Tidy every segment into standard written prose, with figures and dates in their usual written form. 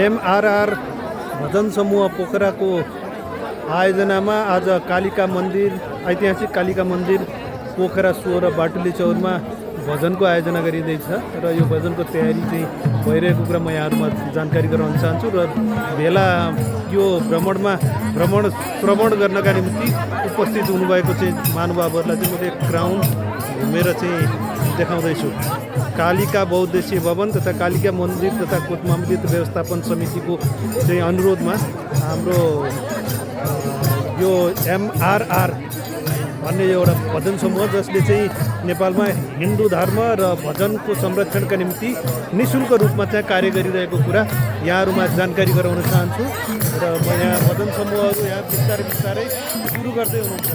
MRR भजन समूह पोखराको आयोजनामा आज कालिका मन्दिर ऐतिहासिक कालिका मन्दिर पोखरा 16 बाटुली चौरमा भजनको आयोजना गरिँदैछ र यो भजनको तयारी चाहिँ भइरहेको कुरा म यहाँहरूमा जानकारी गराउन चाहन्छु र भेला यो श्रवण गर्नका निम्ति उपस्थित हुनुभएको चाहिँ महानुभावहरूलाई चाहिँ मैले ग्राउन्ड घुमेर चाहिँ देखाउँदैछु। कालिका बहुद्देशीय भवन तथा कालिका मन्दिर तथा कोटमामृत व्यवस्थापन समितिको चाहिँ अनुरोधमा हाम्रो यो एमआरआर भन्ने एउटा भजन समूह जसले चाहिँ नेपालमा हिन्दू धर्म र भजनको संरक्षणका निम्ति निःशुल्क रूपमा चाहिँ कार्य गरिरहेको कुरा यहाँहरूमा जानकारी गराउन चाहन्छु र म यहाँ भजन समूहहरू यहाँ बिस्तारै बिस्तारै सुरु गर्दै हुनुहुन्छ।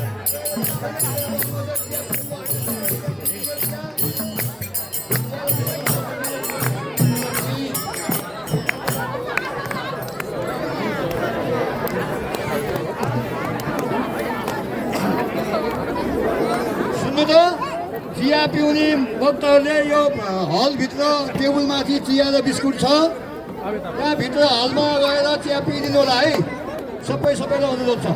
चिया पिउने भक्तहरूले यो हलभित्र टेबलमाथि चिया र बिस्कुट छ, त्यहाँभित्र हलमा गएर चिया पिइदिनु होला है। सबैलाई अनुरोध छ।